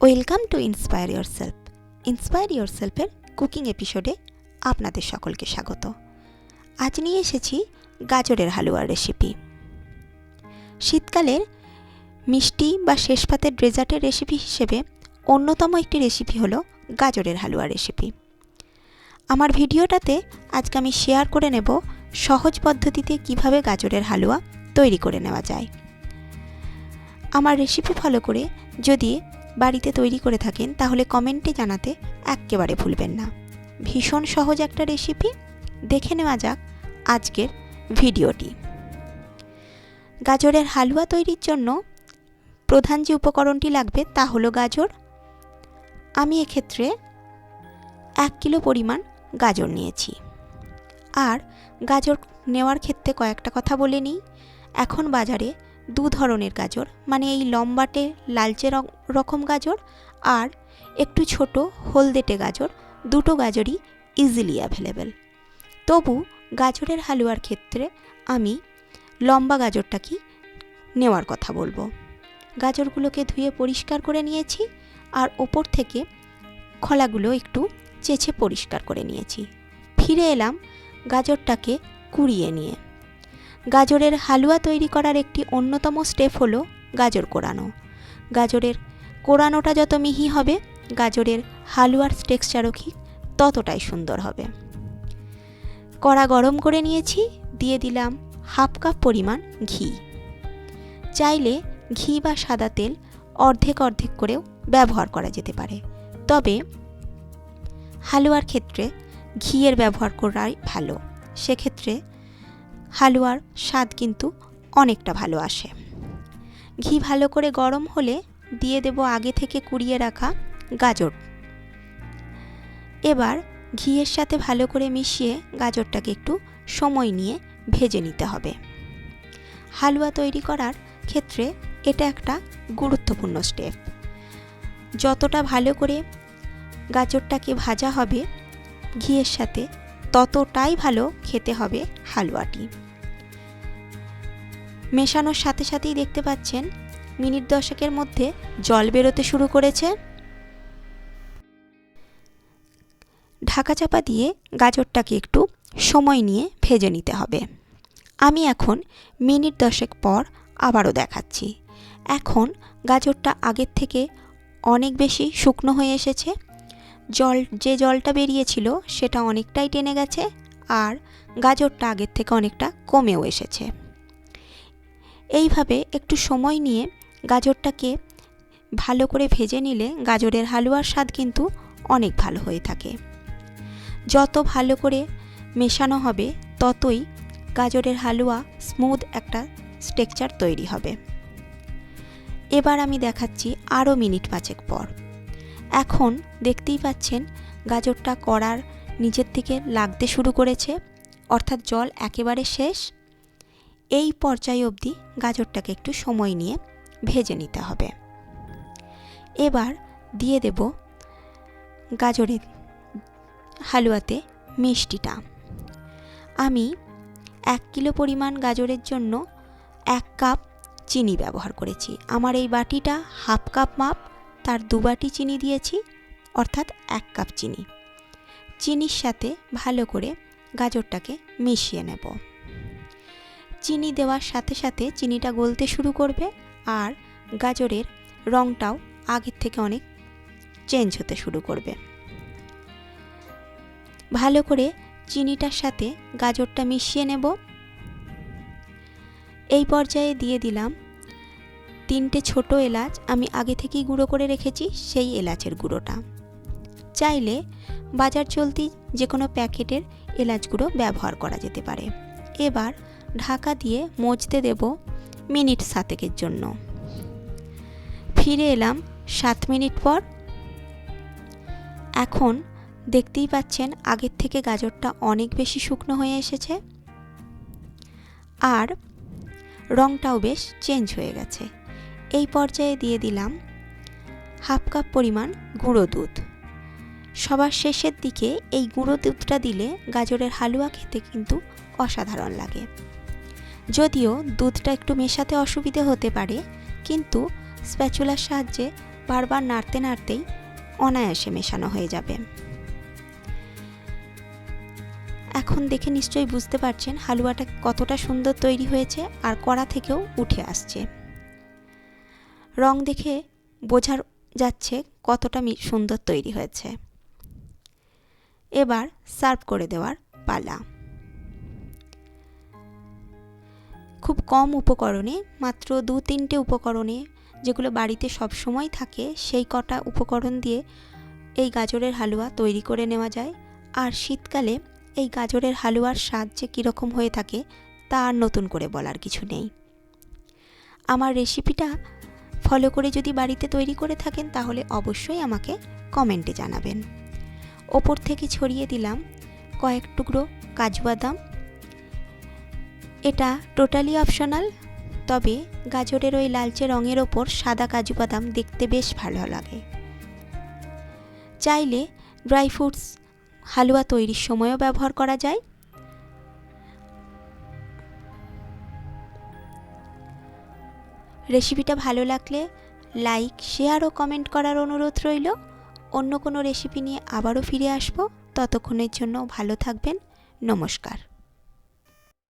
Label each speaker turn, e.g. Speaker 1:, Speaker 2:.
Speaker 1: Welcome to inspire ইয়োরসেলফের cooking এপিসোডে আপনাদের সকলকে স্বাগত। আজ নিয়ে এসেছি গাজরের হালুয়ার রেসিপি। শীতকালের মিষ্টি বা শেষ পাতের ডেজার্টের রেসিপি হিসেবে অন্যতম একটি রেসিপি হলো গাজরের হালুয়ার রেসিপি। আমার ভিডিওটাতে আজকে আমি শেয়ার করে নেব সহজ পদ্ধতিতে কিভাবে গাজরের হালুয়া তৈরি করে নেওয়া যায়। আমার রেসিপি ফলো করে যদি বাড়িতে তৈরি করে থাকেন তাহলে কমেন্টে জানাতে একেবারে ভুলবেন না। ভীষণ সহজ একটা রেসিপি। দেখে নেওয়া যাক আজকের ভিডিওটি। গাজরের হালুয়া তৈরির জন্য প্রধান যে উপকরণটি লাগবে তা হলো গাজর। আমি এক্ষেত্রে 1 কিলো পরিমাণ গাজর নিয়েছি। আর গাজর নেওয়ার ক্ষেত্রে কয়েকটা কথা বলে নিই। এখন বাজারে দু ধরনের গাজর, মানে এই লম্বাটে লালচে রকম গাজর আর একটু ছোট হলদেটে গাজর, দুটো গাজরই ইজিলি অ্যাভেলেবেল। তবু গাজরের হালুয়ার ক্ষেত্রে আমি লম্বা গাজরটাকে নেওয়ার কথা বলবো। গাজরগুলোকে ধুয়ে পরিষ্কার করে নিয়েছি আর ওপর থেকে খোলাগুলো একটু চেঁচে পরিষ্কার করে নিয়েছি। ফিরে এলাম গাজরটাকে কুড়িয়ে নিয়ে। গাজরের হালুয়া তৈরি করার একটি অন্যতম স্টেপ হলো গাজর কোড়ানো। গাজরের কোড়ানোটা যত মিহি হবে গাজরের হালুয়ার টেক্সচারও ঠিক ততটাই সুন্দর হবে। কড়া গরম করে নিয়েছি, দিয়ে দিলাম 1/2 কাপ পরিমাণ ঘি। চাইলে ঘি বা সাদা তেল অর্ধেক অর্ধেক করেও ব্যবহার করা যেতে পারে, তবে হালুয়ার ক্ষেত্রে ঘিয়ের ব্যবহার করাই ভালো। সেক্ষেত্রে হালুয়ার স্বাদ কিন্তু অনেকটা ভালো আসে। ঘি ভালো করে গরম হলে দিয়ে দেব আগে থেকে কুড়িয়ে রাখা গাজর। এবার ঘিয়ের সাথে ভালো করে মিশিয়ে গাজরটাকে একটু সময় নিয়ে ভেজে নিতে হবে। হালুয়া তৈরি করার ক্ষেত্রে এটা একটা গুরুত্বপূর্ণ স্টেপ। যতটা ভালো করে গাজরটাকে ভাজা হবে ঘিয়ের সাথে ততটাই ভালো খেতে হবে হালুয়াটি। মেশানোর সাথে সাথেই দেখতে পাচ্ছেন মিনিট 10 মধ্যে জল বেরোতে শুরু করেছে। ঢাকা চাপা দিয়ে গাজরটাকে একটু সময় নিয়ে ভেজে নিতে হবে। আমি এখন মিনিট 10 পর আবারও দেখাচ্ছি। এখন গাজরটা আগের থেকে অনেক বেশি শুকনো হয়ে এসেছে। যে জলটা বেরিয়েছিল সেটা অনেকটাই টেনে গেছে আর গাজরটা আগের থেকে অনেকটা কমেও এসেছে। এইভাবে একটু সময় নিয়ে গাজরটাকে ভালো করে ভেজে নিলে গাজরের হালুয়ার স্বাদ কিন্তু অনেক ভালো হয়ে থাকে। যত ভালো করে মেশানো হবে ততই গাজরের হালুয়া স্মুথ একটা টেক্সচার তৈরি হবে। এবার আমি দেখাচ্ছি আরও মিনিট 5 পর। এখন দেখতেই পাচ্ছেন গাজরটা কড়ার নিচের দিকে লাগতে শুরু করেছে, অর্থাৎ জল একেবারে শেষ। এই পর্যায়ে অবধি গাজরটাকে একটু সময় নিয়ে ভেজে নিতে হবে। এবার দিয়ে দেব গাজরের হালুয়াতে মিষ্টিটা। আমি 1 কিলো পরিমাণ গাজরের জন্য 1 কাপ চিনি ব্যবহার করেছি। আমার এই বাটিটা 1/2 কাপ মাপ, তার 2 বাটি চিনি দিয়েছি, অর্থাৎ 1 কাপ চিনি। চিনির সাথে ভালো করে গাজরটাকে মিশিয়ে নেব। চিনি দেওয়ার সাথে সাথে চিনিটা গলতে শুরু করবে আর গাজরের রঙটাও আগের থেকে অনেক চেঞ্জ হতে শুরু করবে। ভালো করে চিনিটার সাথে গাজরটা মিশিয়ে নেব। এই পর্যায়ে দিয়ে দিলাম 3টে ছোট এলাচ। আমি আগে থেকেই গুঁড়ো করে রেখেছি সেই এলাচের গুঁড়োটা। চাইলে বাজার চলতি যে কোনো প্যাকেটের এলাচ গুঁড়ো ব্যবহার করা যেতে পারে। এবার ঢাকা দিয়ে মজতে দেব মিনিট 7 জন্য। ফিরে এলাম 7 মিনিট পর। এখন দেখতেই পাচ্ছেন আগের থেকে গাজরটা অনেক বেশি শুকনো হয়ে এসেছে আর রঙটাও বেশ চেঞ্জ হয়ে গেছে। এই পর্যায়ে দিয়ে দিলাম 1/2 কাপ পরিমাণ গুঁড়ো দুধ। সবার শেষের দিকে এই গুঁড়ো দুধটা দিলে গাজরের হালুয়া খেতে কিন্তু অসাধারণ লাগে। যদিও দুধটা একটু মেশাতে অসুবিধে হতে পারে, কিন্তু স্প্যাচুলার সাহায্যে বারবার নাড়তে নাড়তেই অনায়াসে মেশানো হয়ে যাবে। এখন দেখে নিশ্চয়ই বুঝতে পারছেন হালুয়াটা কতটা সুন্দর তৈরি হয়েছে আর কড়া থেকেও উঠে আসছে। রং দেখে বোঝা যাচ্ছে কতটা সুন্দর তৈরি হয়েছে। এবার সার্ভ করে দেওয়ার পালা। খুব কম উপকরণে, মাত্র 2-3টে উপকরণে, যেগুলো বাড়িতে সব সময় থাকে, সেই কটা উপকরণ দিয়ে এই গাজরের হালুয়া তৈরি করে নেওয়া যায়। আর শীতকালে এই গাজরের হালুয়ার স্বাদ যে কীরকম হয়ে থাকে তা আর নতুন করে বলার কিছু নেই। আমার রেসিপিটা ফলো করে যদি বাড়িতে তৈরি করে থাকেন তাহলে অবশ্যই আমাকে কমেন্টে জানাবেন। ওপর থেকে ছড়িয়ে দিলাম কয়েক টুকরো কাজু বাদাম। এটা টোটালি অপশনাল, তবে গাজরের ওই লালচে রঙের ওপর সাদা কাজু বাদাম দেখতে বেশ ভালো লাগে। চাইলে ড্রাই ফ্রুটস হালুয়া তৈরির সময়ও ব্যবহার করা যায়। রেসিপিটা ভালো লাগলে লাইক, শেয়ার ও কমেন্ট করার অনুরোধ রইল। অন্য কোনো রেসিপি নিয়ে আবারও ফিরে আসব। ততক্ষণের জন্য ভালো থাকবেন। নমস্কার।